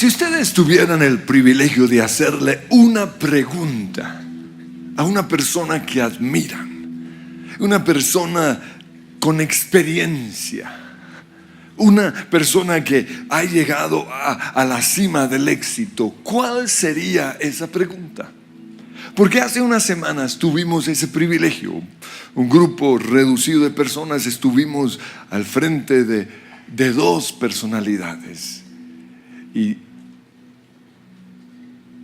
Si ustedes tuvieran el privilegio de hacerle una pregunta a una persona que admiran, una persona con experiencia, una persona que ha llegado a la cima del éxito, ¿cuál sería esa pregunta? Porque hace unas semanas tuvimos ese privilegio. Un grupo reducido de personas estuvimos al frente de dos personalidades.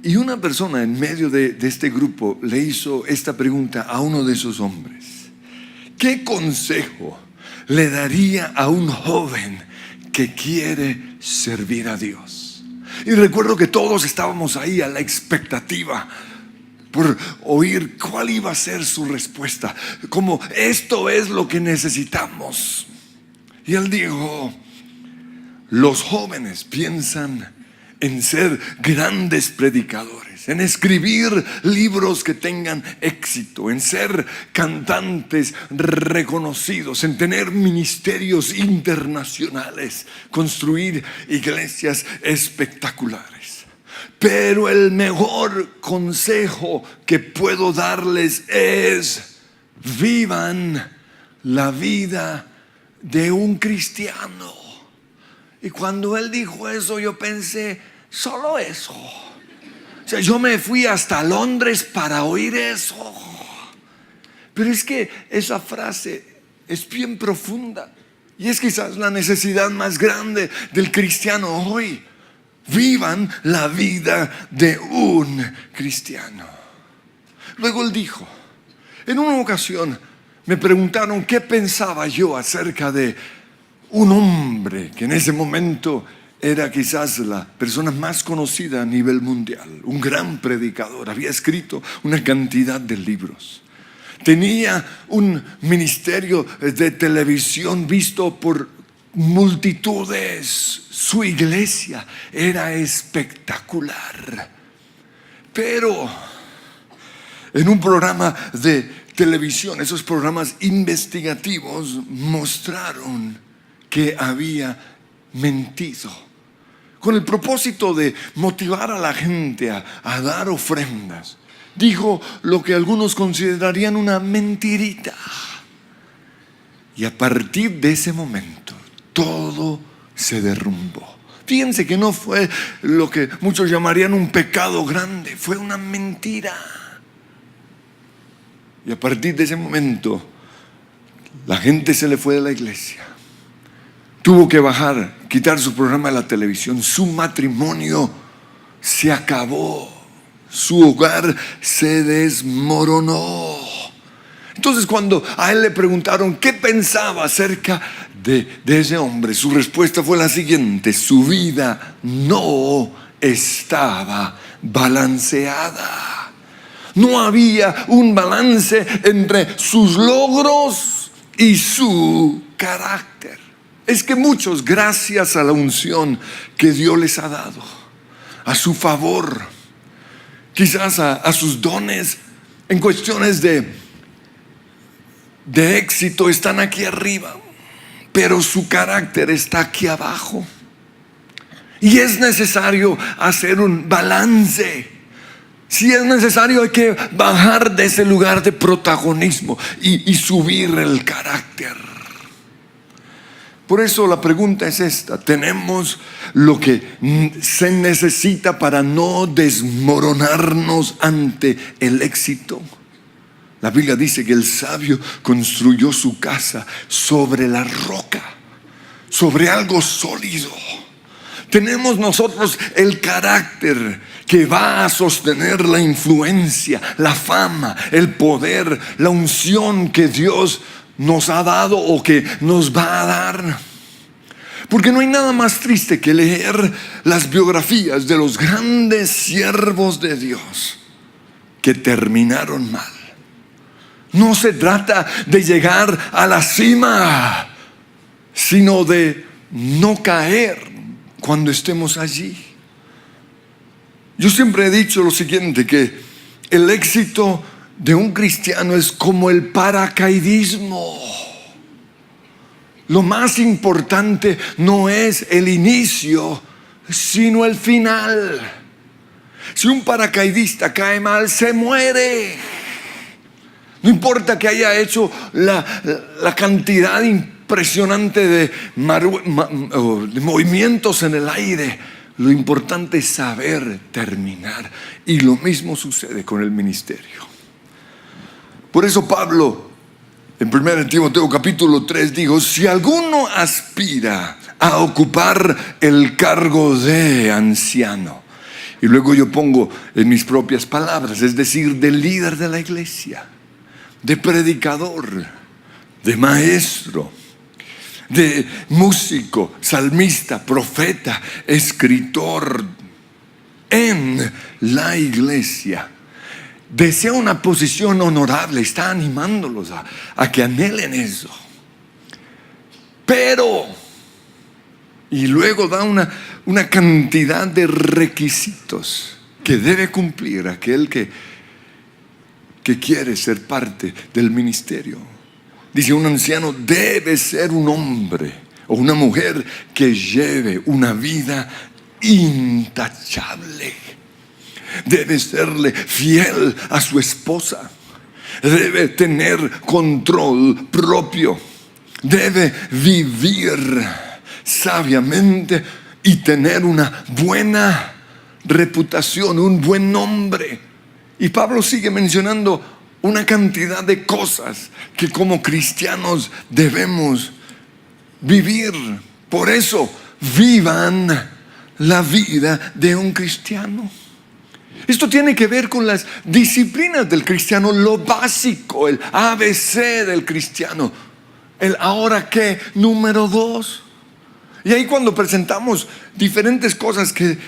Y una persona en medio de este grupo le hizo esta pregunta a uno de esos hombres: ¿qué consejo le daría a un joven que quiere servir a Dios? Y recuerdo que todos estábamos ahí a la expectativa por oír cuál iba a ser su respuesta, como esto es lo que necesitamos. Y él dijo: los jóvenes piensan en ser grandes predicadores, en escribir libros que tengan éxito, en ser cantantes reconocidos, en tener ministerios internacionales, construir iglesias espectaculares. Pero el mejor consejo que puedo darles es: vivan la vida de un cristiano. Y cuando él dijo eso, yo pensé, solo eso. O sea, yo me fui hasta Londres para oír eso. Pero es que esa frase es bien profunda. Y es quizás la necesidad más grande del cristiano hoy. Vivan la vida de un cristiano. Luego él dijo, en una ocasión me preguntaron qué pensaba yo acerca de un hombre que en ese momento era quizás la persona más conocida a nivel mundial, un gran predicador, había escrito una cantidad de libros, tenía un ministerio de televisión visto por multitudes, su iglesia era espectacular. Pero en un programa de televisión, esos programas investigativos mostraron que había mentido, con el propósito de motivar a la gente a dar ofrendas. Dijo lo que algunos considerarían una mentirita. Y a partir de ese momento todo se derrumbó. Fíjense que no fue lo que muchos llamarían un pecado grande, fue una mentira. Y a partir de ese momento la gente se le fue de la iglesia. Tuvo que bajar, quitar su programa de la televisión. Su matrimonio se acabó. Su hogar se desmoronó. Entonces, cuando a él le preguntaron qué pensaba acerca de ese hombre, su respuesta fue la siguiente: su vida no estaba balanceada. No había un balance entre sus logros y su carácter. Es que muchos, gracias a la unción que Dios les ha dado, a su favor, quizás a sus dones, en cuestiones de éxito, están aquí arriba, pero su carácter está aquí abajo. Y es necesario hacer un balance. Si es necesario, hay que bajar de ese lugar de protagonismo y subir el carácter. Por eso la pregunta es esta: ¿tenemos lo que se necesita para no desmoronarnos ante el éxito? La Biblia dice que el sabio construyó su casa sobre la roca, sobre algo sólido. Tenemos nosotros el carácter que va a sostener la influencia, la fama, el poder, la unción que Dios nos ha dado o que nos va a dar. Porque no hay nada más triste que leer las biografías de los grandes siervos de Dios que terminaron mal. No se trata de llegar a la cima, sino de no caer cuando estemos allí. Yo siempre he dicho lo siguiente, que el éxito de un cristiano es como el paracaidismo. Lo más importante no es el inicio, sino el final. Si un paracaidista cae mal, se muere. No importa que haya hecho la cantidad impresionante de movimientos en el aire. Lo importante es saber terminar. Y lo mismo sucede con el ministerio. Por eso Pablo, en 1 Timoteo capítulo 3, dijo: si alguno aspira a ocupar el cargo de anciano. Y luego yo pongo en mis propias palabras, es decir, de líder de la iglesia, de predicador, de maestro, de músico, salmista, profeta, escritor en la iglesia, desea una posición honorable, está animándolos a que anhelen eso. Pero, y luego da una cantidad de requisitos que debe cumplir aquel que quiere ser parte del ministerio. Dice: un anciano debe ser un hombre o una mujer que lleve una vida intachable. Debe serle fiel a su esposa. Debe tener control propio. Debe vivir sabiamente y tener una buena reputación, un buen nombre. Y Pablo sigue mencionando una cantidad de cosas que como cristianos debemos vivir. Por eso, vivan la vida de un cristiano. Esto tiene que ver con las disciplinas del cristiano, lo básico, el ABC del cristiano, el ahora qué número 2. Y ahí cuando presentamos diferentes cosas que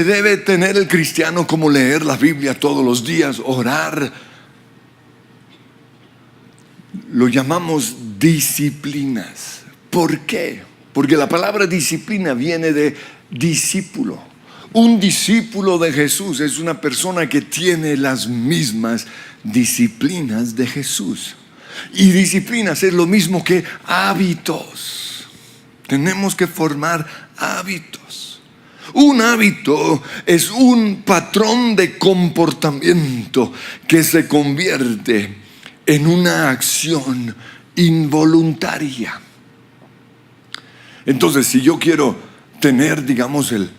debe tener el cristiano, como leer la Biblia todos los días, orar, lo llamamos disciplinas. ¿Por qué? Porque la palabra disciplina viene de discípulo. Un discípulo de Jesús es una persona que tiene las mismas disciplinas de Jesús. Y disciplinas es lo mismo que hábitos. Tenemos que formar hábitos. Un hábito es un patrón de comportamiento que se convierte en una acción involuntaria. Entonces, si yo quiero tener, digamos, el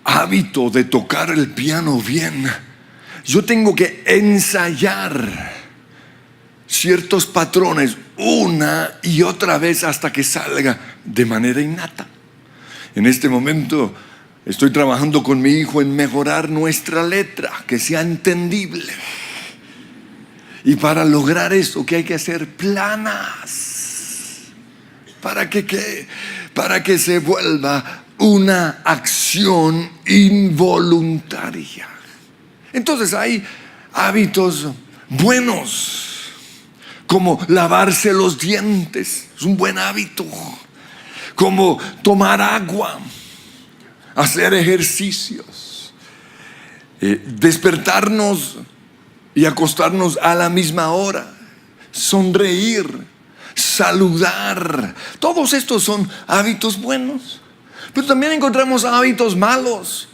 hábito de tocar el piano bien, yo tengo que ensayar ciertos patrones una y otra vez hasta que salga de manera innata. En este momento estoy trabajando con mi hijo en mejorar nuestra letra, que sea entendible. Y para lograr eso, ¿qué hay que hacer? Planas. ¿Para qué? Para que se vuelva una acción involuntaria. Entonces hay hábitos buenos, como lavarse los dientes, es un buen hábito. Como tomar agua, hacer ejercicios, despertarnos y acostarnos a la misma hora, sonreír, saludar. Todos estos son hábitos buenos. Pero también encontramos hábitos malos,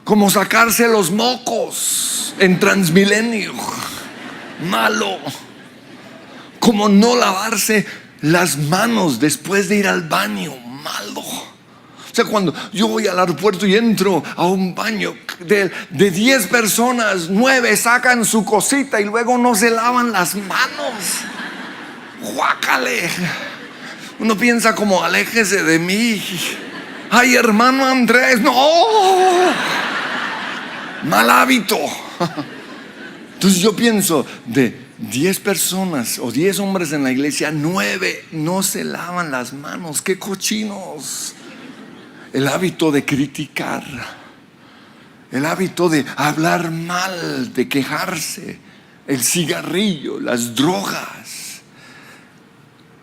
como sacarse los mocos en Transmilenio. Malo. Como no lavarse las manos después de ir al baño. Malo. O sea, cuando yo voy al aeropuerto y entro a un baño de 10 personas, 9 sacan su cosita y luego no se lavan las manos. ¡Guácale! Uno piensa como: aléjese de mí. ¡Ay, hermano Andrés! ¡No! Mal hábito. Entonces yo pienso, de 10 personas o 10 hombres en la iglesia, 9 no se lavan las manos. ¡Qué cochinos! El hábito de criticar, el hábito de hablar mal, de quejarse, el cigarrillo, las drogas,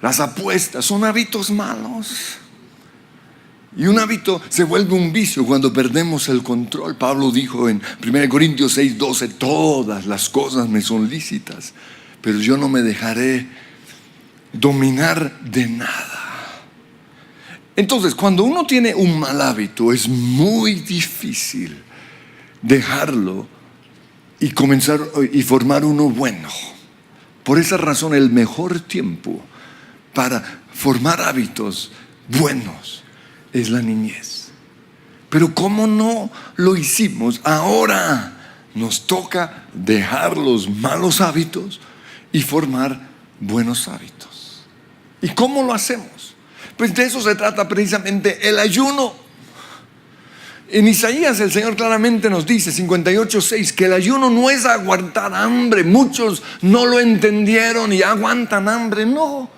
las apuestas, son hábitos malos. Y un hábito se vuelve un vicio cuando perdemos el control. Pablo dijo en 1 Corintios 6:12: todas las cosas me son lícitas, pero yo no me dejaré dominar de nada. Entonces, cuando uno tiene un mal hábito, es muy difícil dejarlo y comenzar y formar uno bueno. Por esa razón, el mejor tiempo para formar hábitos buenos es la niñez. Pero como no lo hicimos, ahora nos toca dejar los malos hábitos y formar buenos hábitos. ¿Y cómo lo hacemos? Pues de eso se trata precisamente el ayuno. En Isaías el Señor claramente nos dice, 58:6, que el ayuno no es aguantar hambre. Muchos no lo entendieron y aguantan hambre. No.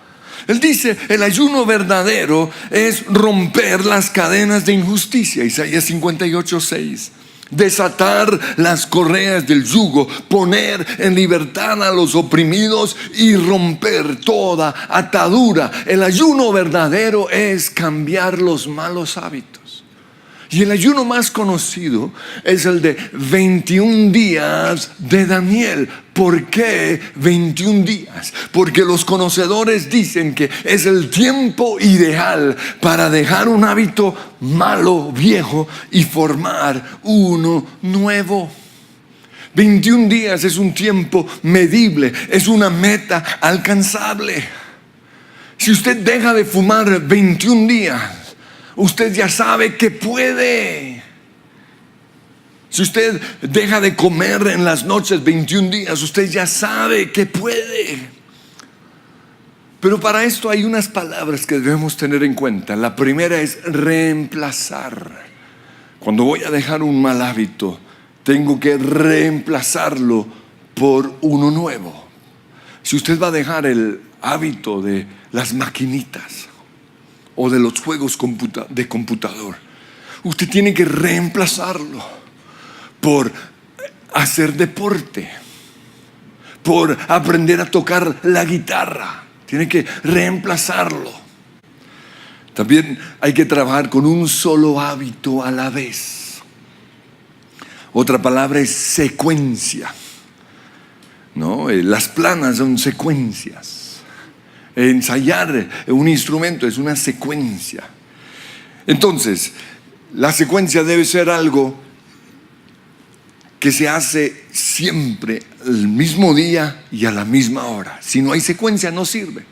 Él dice, el ayuno verdadero es romper las cadenas de injusticia. Isaías 58:6. Desatar las correas del yugo, poner en libertad a los oprimidos y romper toda atadura. El ayuno verdadero es cambiar los malos hábitos. Y el ayuno más conocido es el de 21 días de Daniel. ¿Por qué 21 días? Porque los conocedores dicen que es el tiempo ideal para dejar un hábito malo, viejo, y formar uno nuevo. 21 días es un tiempo medible, es una meta alcanzable. Si usted deja de fumar 21 días, usted ya sabe que puede. Si usted deja de comer en las noches 21 días, usted ya sabe que puede. Pero para esto hay unas palabras que debemos tener en cuenta. La primera es reemplazar. Cuando voy a dejar un mal hábito, tengo que reemplazarlo por uno nuevo. Si usted va a dejar el hábito de las maquinitas o de los juegos de computador, usted tiene que reemplazarlo por hacer deporte, por aprender a tocar la guitarra. Tiene que reemplazarlo. También hay que trabajar con un solo hábito a la vez. Otra palabra es secuencia, ¿no? Las planas son secuencias. Ensayar un instrumento es una secuencia. Entonces, la secuencia debe ser algo que se hace siempre el mismo día y a la misma hora. Si no hay secuencia, no sirve.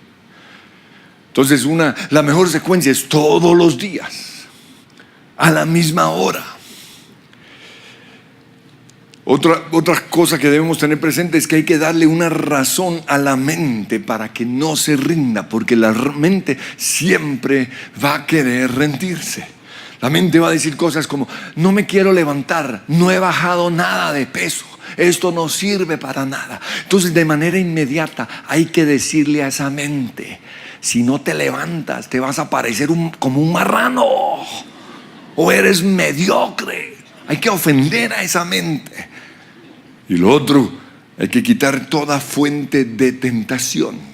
Entonces, la mejor secuencia es todos los días, a la misma hora. Otra cosa que debemos tener presente es que hay que darle una razón a la mente para que no se rinda, porque la mente siempre va a querer rendirse. La mente va a decir cosas como: no me quiero levantar, no he bajado nada de peso, esto no sirve para nada. Entonces, de manera inmediata hay que decirle a esa mente: si no te levantas, te vas a parecer como un marrano, o eres mediocre. Hay que ofender a esa mente. Y lo otro, hay que quitar toda fuente de tentación.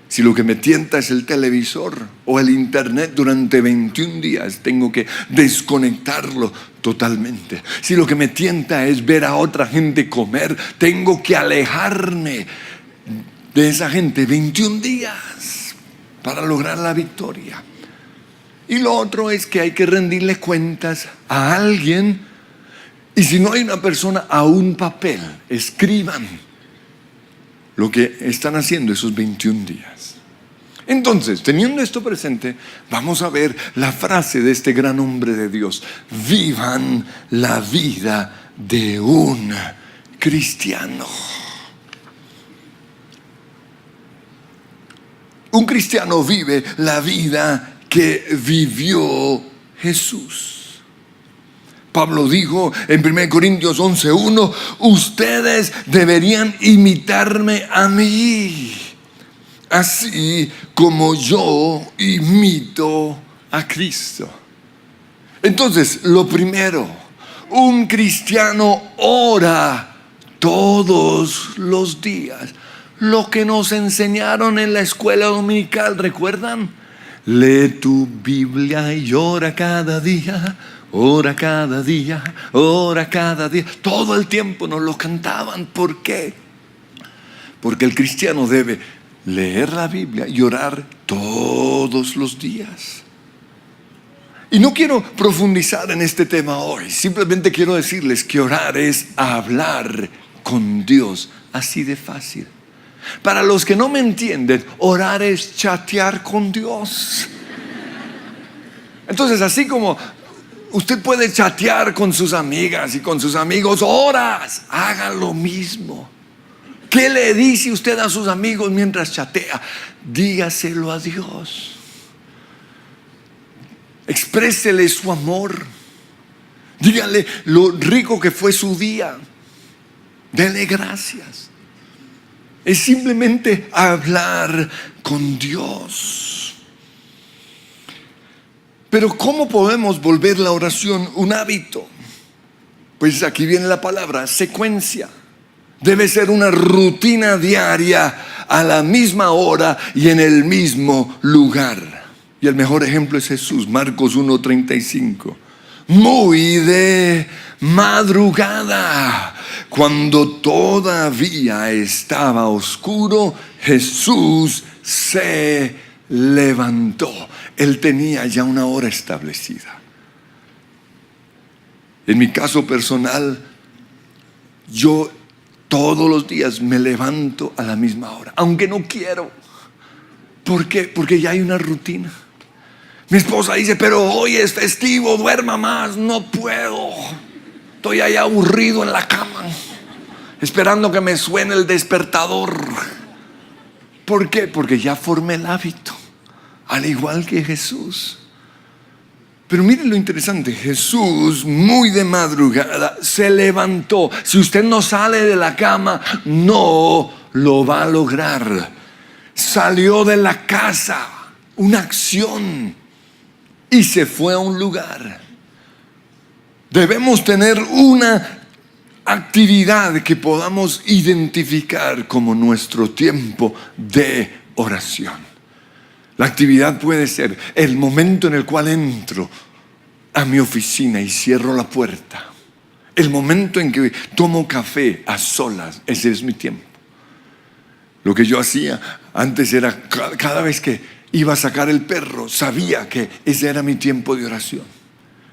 Si lo que me tienta es el televisor o el internet durante 21 días, tengo que desconectarlo totalmente. Si lo que me tienta es ver a otra gente comer, tengo que alejarme de esa gente 21 días para lograr la victoria. Y lo otro es que hay que rendirle cuentas a alguien. Y si no hay una persona, a un papel. Escriban lo que están haciendo esos 21 días. Entonces, teniendo esto presente, vamos a ver la frase de este gran hombre de Dios: vivan la vida de un cristiano. Un cristiano vive la vida que vivió Jesús. Pablo dijo en 1 Corintios 11:1: ustedes deberían imitarme a mí, así como yo imito a Cristo. Entonces, lo primero, un cristiano ora todos los días. Lo que nos enseñaron en la escuela dominical, ¿recuerdan? Lee tu Biblia y ora cada día. Ora cada día, ora cada día. Todo el tiempo nos lo cantaban. ¿Por qué? Porque el cristiano debe leer la Biblia y orar todos los días. Y no quiero profundizar en este tema hoy. Simplemente quiero decirles que orar es hablar con Dios. Así de fácil. Para los que no me entienden, orar es chatear con Dios. Entonces, así como usted puede chatear con sus amigas y con sus amigos horas, haga lo mismo. ¿Qué le dice usted a sus amigos mientras chatea? Dígaselo a Dios. Exprésele su amor. Dígale lo rico que fue su día. Dele gracias. Es simplemente hablar con Dios. Pero ¿cómo podemos volver la oración un hábito? Pues aquí viene la palabra, secuencia. Debe ser una rutina diaria a la misma hora y en el mismo lugar. Y el mejor ejemplo es Jesús, Marcos 1:35. Muy de madrugada, cuando todavía estaba oscuro, Jesús se levantó. Él tenía ya una hora establecida. En mi caso personal, yo todos los días me levanto a la misma hora, aunque no quiero. ¿Por qué? Porque ya hay una rutina. Mi esposa dice, pero hoy es festivo, duerma más. No puedo. Estoy ahí aburrido en la cama, esperando que me suene el despertador. ¿Por qué? Porque ya formé el hábito, al igual que Jesús. Pero miren lo interesante, Jesús muy de madrugada se levantó. Si usted no sale de la cama, no lo va a lograr. Salió de la casa, una acción, y se fue a un lugar. Debemos tener una actividad que podamos identificar como nuestro tiempo de oración. La actividad puede ser el momento en el cual entro a mi oficina y cierro la puerta. El momento en que tomo café a solas, ese es mi tiempo. Lo que yo hacía antes era cada vez que iba a sacar el perro, sabía que ese era mi tiempo de oración.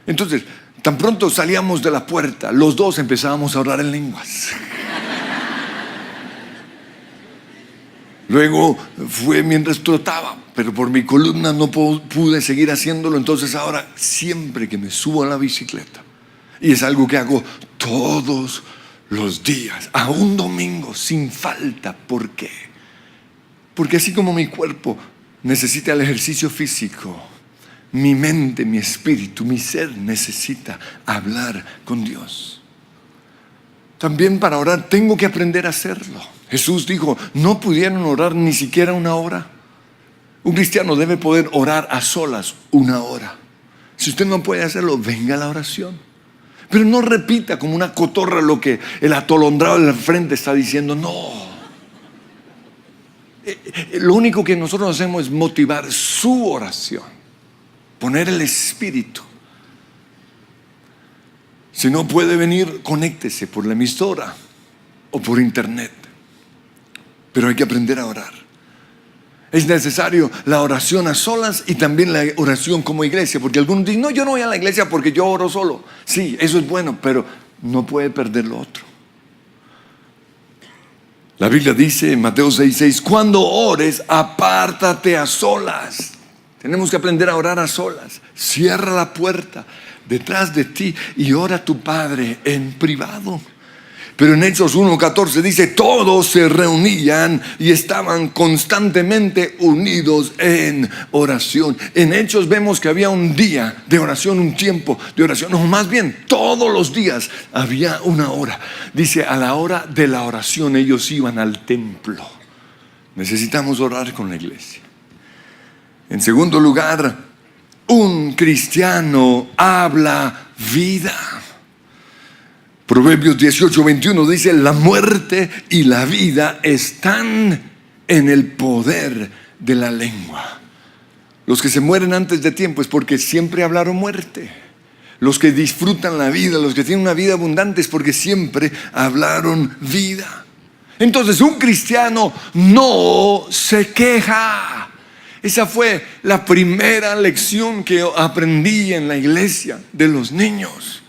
Entonces, tan pronto salíamos de la puerta, los dos empezábamos a orar en lenguas. Luego fue mientras trotaba, pero por mi columna no pude seguir haciéndolo. Entonces ahora siempre que me subo a la bicicleta, y es algo que hago todos los días, a un domingo sin falta. ¿Por qué? Porque así como mi cuerpo necesita el ejercicio físico, mi mente, mi espíritu, mi ser necesita hablar con Dios. También para orar tengo que aprender a hacerlo. Jesús dijo, no pudieron orar ni siquiera una hora. Un cristiano debe poder orar a solas una hora. Si usted no puede hacerlo, venga a la oración. Pero no repita como una cotorra lo que el atolondrado del frente está diciendo. No. Lo único que nosotros hacemos es motivar su oración, poner el espíritu. Si no puede venir, conéctese por la emisora o por internet. Pero hay que aprender a orar. Es necesario la oración a solas y también la oración como iglesia. Porque algunos dicen, no, yo no voy a la iglesia porque yo oro solo. Sí, eso es bueno, pero no puede perder lo otro. La Biblia dice en Mateo 6:6, cuando ores, apártate a solas. Tenemos que aprender a orar a solas. Cierra la puerta detrás de ti y ora a tu Padre en privado. Pero en Hechos 1:14 dice, todos se reunían y estaban constantemente unidos en oración. En Hechos vemos que había un día de oración, un tiempo de oración. No, más bien, todos los días había una hora. Dice, a la hora de la oración ellos iban al templo. Necesitamos orar con la iglesia. En segundo lugar, un cristiano habla vida. Proverbios 18:21 dice, la muerte y la vida están en el poder de la lengua. Los que se mueren antes de tiempo es porque siempre hablaron muerte. Los que disfrutan la vida, los que tienen una vida abundante es porque siempre hablaron vida. Entonces un cristiano no se queja. Esa fue la primera lección que aprendí en la iglesia de los niños.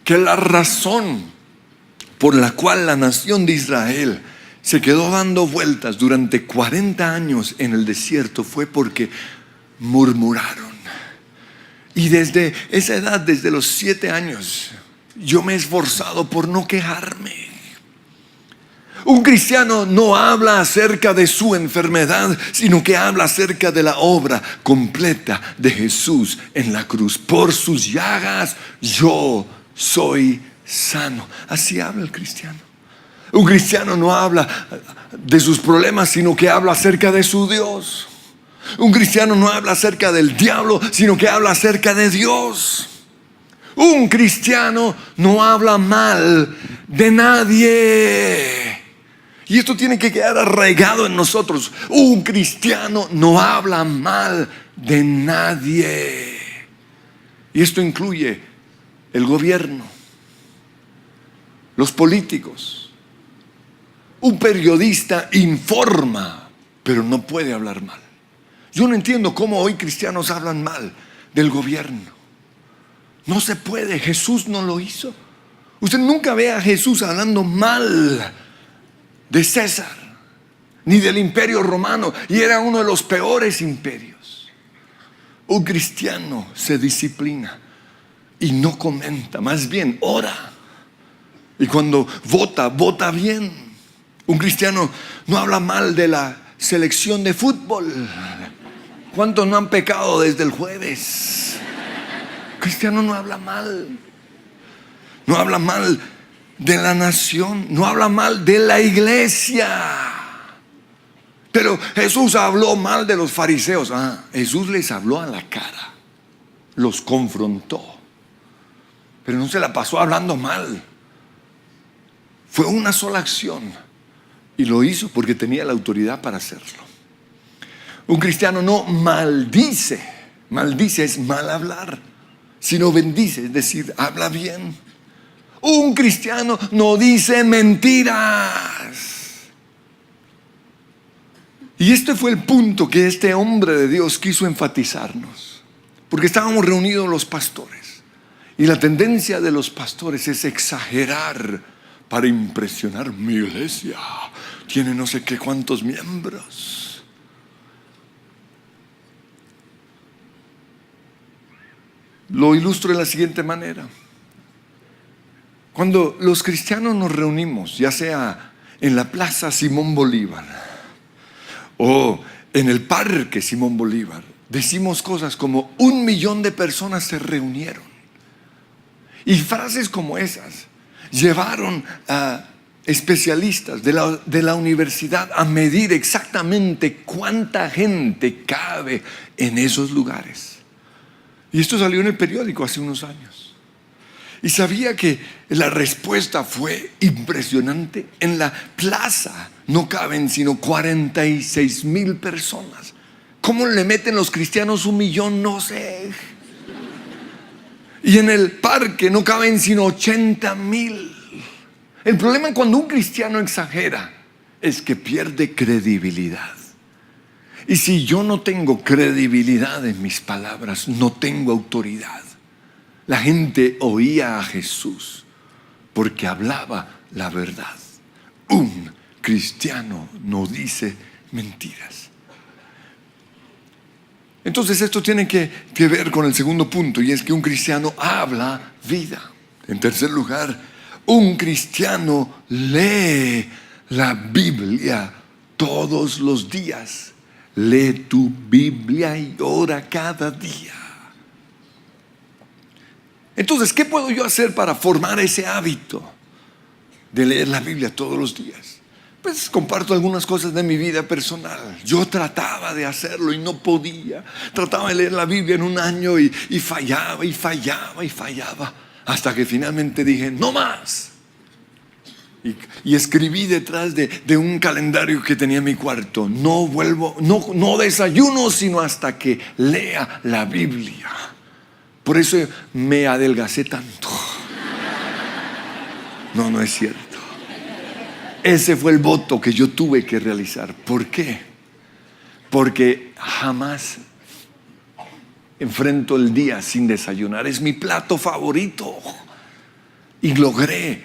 Que la razón por la cual la nación de Israel se quedó dando vueltas durante 40 años en el desierto fue porque murmuraron. Y desde esa edad, desde los 7 años, yo me he esforzado por no quejarme. Un cristiano no habla acerca de su enfermedad, sino que habla acerca de la obra completa de Jesús en la cruz. Por sus llagas yo soy sano. Así habla el cristiano. Un cristiano no habla de sus problemas, sino que habla acerca de su Dios. Un cristiano no habla acerca del diablo, sino que habla acerca de Dios. Un cristiano no habla mal de nadie. Y esto tiene que quedar arraigado en nosotros. Un cristiano no habla mal de nadie. Y esto incluye el gobierno, los políticos. Un periodista informa, pero no puede hablar mal. Yo no entiendo cómo hoy cristianos hablan mal del gobierno. No se puede, Jesús no lo hizo. Usted nunca ve a Jesús hablando mal de César, ni del imperio romano, y era uno de los peores imperios. Un cristiano se disciplina y no comenta, más bien ora. Y cuando vota, vota bien. Un cristiano no habla mal de la selección de fútbol. ¿Cuántos no han pecado desde el jueves? Un cristiano no habla mal. No habla mal de la nación, no habla mal de la iglesia. Pero Jesús habló mal de los fariseos. Jesús les habló a la cara, los confrontó, pero no se la pasó hablando mal. Fue una sola acción y lo hizo porque tenía la autoridad para hacerlo. Un cristiano no maldice. Maldice es mal hablar, sino bendice, es decir, habla bien. Un cristiano no dice mentiras. Y este fue el punto que este hombre de Dios quiso enfatizarnos. Porque estábamos reunidos los pastores. Y la tendencia de los pastores es exagerar para impresionar. Mi iglesia tiene no sé qué cuántos miembros. Lo ilustro de la siguiente manera. Cuando los cristianos nos reunimos, ya sea en la Plaza Simón Bolívar o en el Parque Simón Bolívar, decimos cosas como 1 millón de personas se reunieron. Y frases como esas llevaron a especialistas de la universidad a medir exactamente cuánta gente cabe en esos lugares. Y esto salió en el periódico hace unos años. Y sabía que la respuesta fue impresionante. En la plaza no caben sino 46,000 personas. ¿Cómo le meten los cristianos 1 millón? No sé. Y en el parque no caben sino 80,000. El problema cuando un cristiano exagera es que pierde credibilidad. Y si yo no tengo credibilidad en mis palabras, no tengo autoridad. La gente oía a Jesús porque hablaba la verdad. Un cristiano no dice mentiras. Entonces esto tiene que ver con el segundo punto, y es que un cristiano habla vida. En tercer lugar, un cristiano lee la Biblia todos los días. Lee tu Biblia y ora cada día. Entonces, ¿qué puedo yo hacer para formar ese hábito de leer la Biblia todos los días? Pues comparto algunas cosas de mi vida personal. Yo trataba de hacerlo y no podía. Trataba de leer la Biblia en un año y fallaba. Hasta que finalmente dije, no más. Y escribí detrás de un calendario que tenía en mi cuarto: no desayuno sino hasta que lea la Biblia. Por eso me adelgacé tanto. No es cierto. Ese fue el voto que yo tuve que realizar. ¿Por qué? porque jamás enfrento el día sin desayunar. Es mi plato favorito. Y logré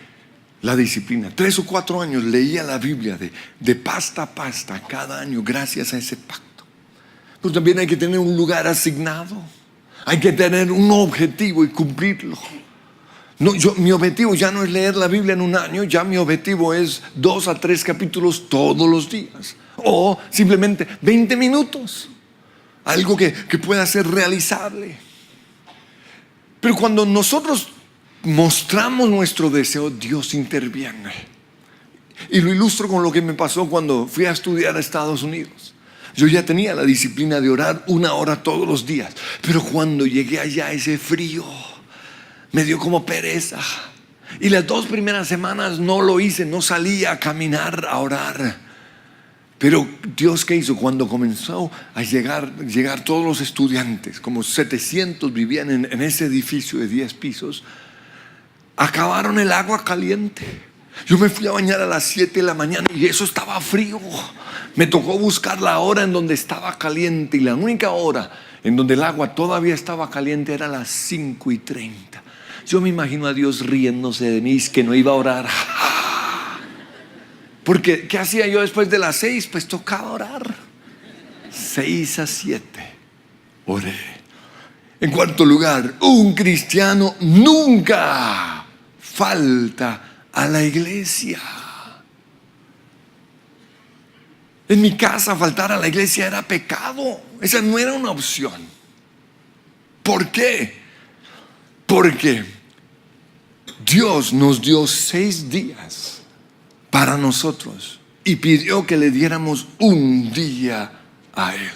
la disciplina. 3 o 4 años leía la Biblia de pasta a pasta cada año gracias a ese pacto. Pero también hay que tener un lugar asignado. Hay que tener un objetivo y cumplirlo. No, mi objetivo ya no es leer la Biblia en un año, ya mi objetivo es 2 a 3 capítulos todos los días. O simplemente 20 minutos. Algo que pueda ser realizable. Pero cuando nosotros mostramos nuestro deseo, Dios interviene. Y lo ilustro con lo que me pasó cuando fui a estudiar a Estados Unidos. Yo ya tenía la disciplina de orar 1 hora todos los días. Pero cuando llegué allá, ese frío me dio como pereza. Y las 2 primeras semanas no lo hice, no salía a caminar, a orar. Pero Dios, ¿qué hizo? Cuando comenzó a llegar todos los estudiantes, como 700 vivían en ese edificio de 10 pisos, acabaron el agua caliente. Yo me fui a bañar a las 7 de la mañana y eso estaba frío. Me tocó buscar la hora en donde estaba caliente, y la única hora en donde el agua todavía estaba caliente era las 5:30. Yo me imagino a Dios riéndose de mí, que no iba a orar. Porque ¿qué hacía yo después de las 6? Pues tocaba orar. 6 a 7 oré. En cuarto lugar, un cristiano nunca falta a la iglesia. En mi casa faltar a la iglesia era pecado. Esa no era una opción. ¿Por qué? Porque Dios nos dio 6 días para nosotros y pidió que le diéramos un día a Él.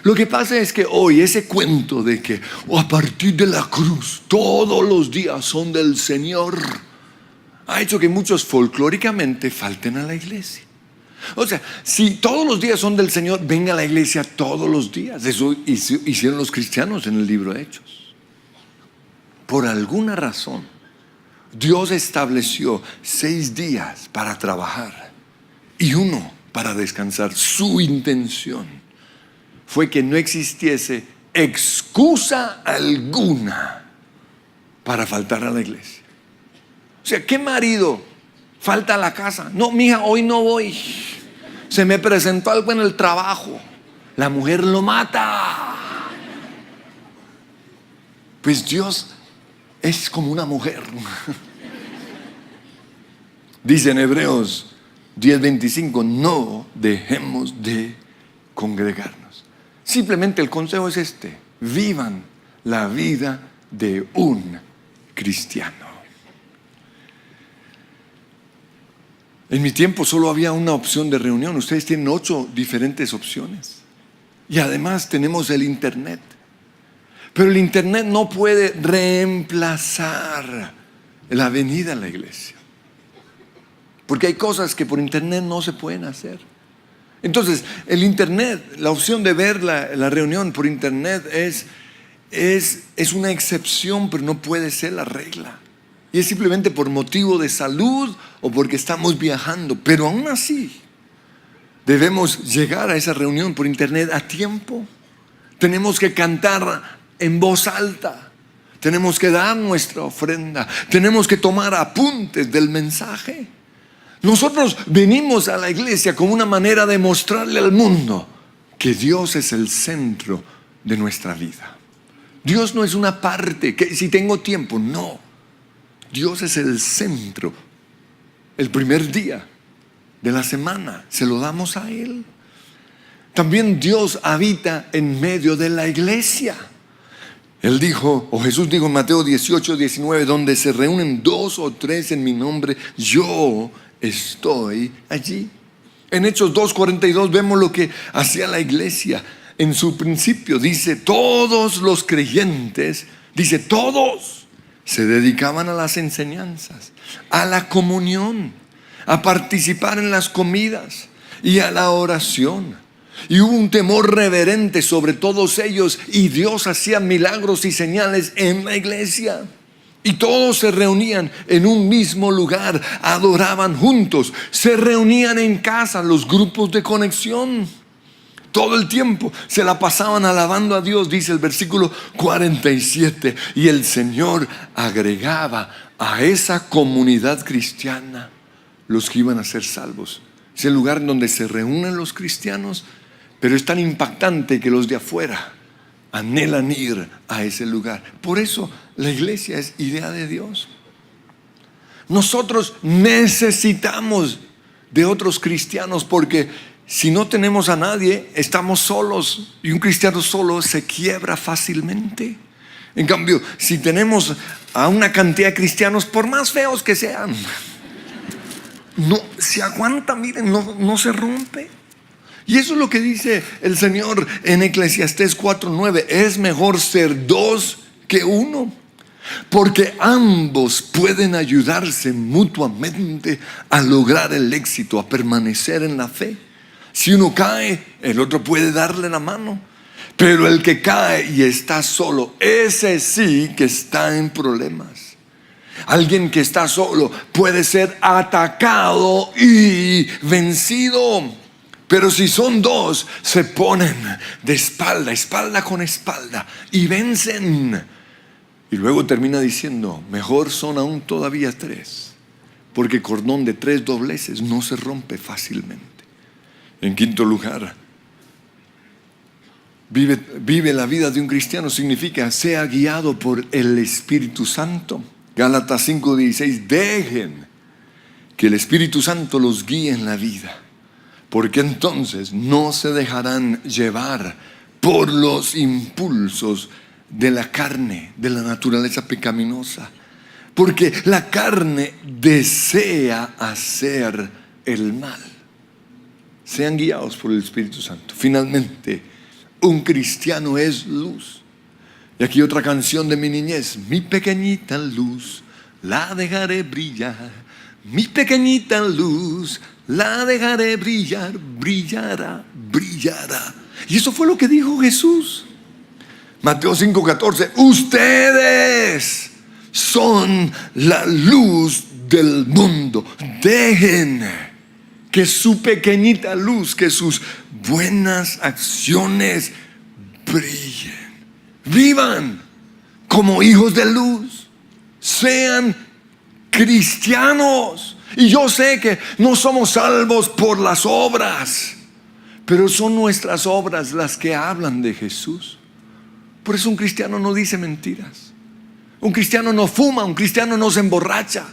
Lo que pasa es que hoy ese cuento de que a partir de la cruz todos los días son del Señor ha hecho que muchos folclóricamente falten a la iglesia. O sea, si todos los días son del Señor, venga a la iglesia todos los días. Eso hicieron los cristianos en el libro de Hechos. Por alguna razón, Dios estableció 6 días para trabajar y 1 para descansar. Su intención fue que no existiese excusa alguna para faltar a la iglesia. O sea, ¿qué marido falta a la casa? No, mija, hoy no voy. Se me presentó algo en el trabajo. La mujer lo mata. Pues Dios es como una mujer. Dice en Hebreos 10:25, no dejemos de congregarnos. Simplemente el consejo es este: vivan la vida de un cristiano. En mi tiempo solo había una opción de reunión. Ustedes tienen 8 diferentes opciones. Y además tenemos el internet. Pero el internet no puede reemplazar la venida a la iglesia. Porque hay cosas que por internet no se pueden hacer. Entonces, el internet, la opción de ver la reunión por internet es una excepción, pero no puede ser la regla. Y es simplemente por motivo de salud o porque estamos viajando. Pero aún así, debemos llegar a esa reunión por internet a tiempo. Tenemos que cantar en voz alta. Tenemos que dar nuestra ofrenda. Tenemos que tomar apuntes del mensaje. Nosotros venimos a la iglesia como una manera de mostrarle al mundo que Dios es el centro de nuestra vida. Dios no es una parte, que si tengo tiempo, no. Dios es el centro. El primer día de la semana se lo damos a Él. También Dios habita en medio de la iglesia. Él dijo, o Jesús dijo en Mateo 18:19, donde se reúnen 2 o 3 en mi nombre, yo estoy allí. En Hechos 2:42 vemos lo que hacía la iglesia. En su principio dice, todos los creyentes, dice todos, se dedicaban a las enseñanzas, a la comunión, a participar en las comidas y a la oración. Y hubo un temor reverente sobre todos ellos, y Dios hacía milagros y señales en la iglesia. Y todos se reunían en un mismo lugar, adoraban juntos, se reunían en casa, los grupos de conexión. Todo el tiempo se la pasaban alabando a Dios, dice el versículo 47. Y el Señor agregaba a esa comunidad cristiana los que iban a ser salvos. Es el lugar donde se reúnen los cristianos, pero es tan impactante que los de afuera anhelan ir a ese lugar. Por eso la iglesia es idea de Dios. Nosotros necesitamos de otros cristianos, porque si no tenemos a nadie, estamos solos, y un cristiano solo se quiebra fácilmente. En cambio, si tenemos a una cantidad de cristianos, por más feos que sean, no se aguanta, miren, no se rompe. Y eso es lo que dice el Señor en Eclesiastés 4:9. Es mejor ser dos que uno, porque ambos pueden ayudarse mutuamente a lograr el éxito, a permanecer en la fe. Si uno cae, el otro puede darle la mano. Pero el que cae y está solo, ese sí que está en problemas. Alguien que está solo puede ser atacado y vencido. Pero si son dos, se ponen de espalda con espalda, y vencen. Y luego termina diciendo: mejor son aún todavía tres, porque cordón de tres dobleces no se rompe fácilmente. En quinto lugar, vive la vida de un cristiano significa sea guiado por el Espíritu Santo. Gálatas 5:16. Dejen que el Espíritu Santo los guíe en la vida, porque entonces no se dejarán llevar por los impulsos de la carne, de la naturaleza pecaminosa. Porque la carne desea hacer el mal. Sean guiados por el Espíritu Santo. Finalmente, un cristiano es luz. Y aquí otra canción de mi niñez: mi pequeñita luz, la dejaré brillar. Mi pequeñita luz, la dejaré brillar. Brillará, brillará. Y eso fue lo que dijo Jesús. Mateo 5:14. Ustedes son la luz del mundo. Dejen que su pequeñita luz, que sus buenas acciones brillen. Vivan como hijos de luz. Sean cristianos. Y yo sé que no somos salvos por las obras, pero son nuestras obras las que hablan de Jesús. Por eso un cristiano no dice mentiras. Un cristiano no fuma, un cristiano no se emborracha.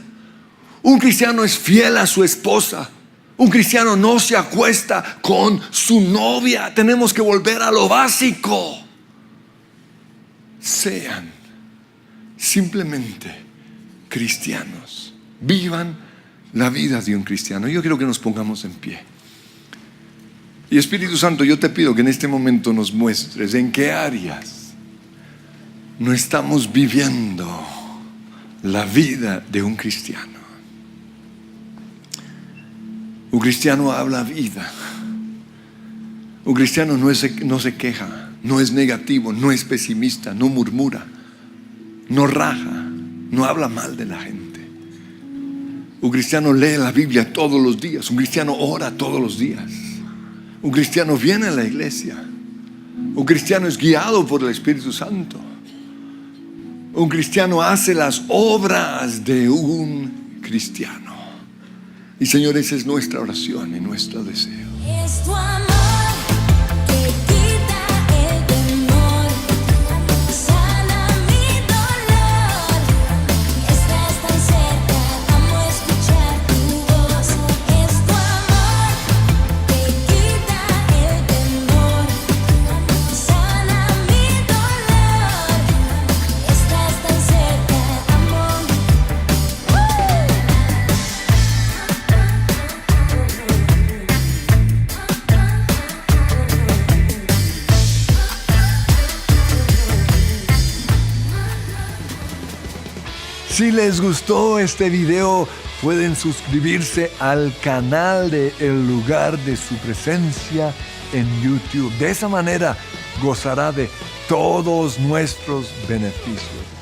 Un cristiano es fiel a su esposa. Un cristiano no se acuesta con su novia. Tenemos que volver a lo básico. Sean simplemente cristianos. Vivan la vida de un cristiano. Yo quiero que nos pongamos en pie. Y Espíritu Santo, yo te pido que en este momento nos muestres en qué áreas no estamos viviendo la vida de un cristiano. Un cristiano habla vida. Un cristiano no se queja, no es negativo, no es pesimista, no murmura, no raja, no habla mal de la gente. Un cristiano lee la Biblia todos los días. Un cristiano ora todos los días. Un cristiano viene a la iglesia. Un cristiano es guiado por el Espíritu Santo. Un cristiano hace las obras de un cristiano. Y Señor, esa es nuestra oración y nuestro deseo. Es tu amor que quita el temor, sana mi dolor. Estás tan cerca, amo escuchar tu voz. Es tu amor que quita el temor, sana mi dolor. Estás tan cerca, amor. Si les gustó este video, pueden suscribirse al canal de El Lugar de Su Presencia en YouTube. De esa manera gozará de todos nuestros beneficios.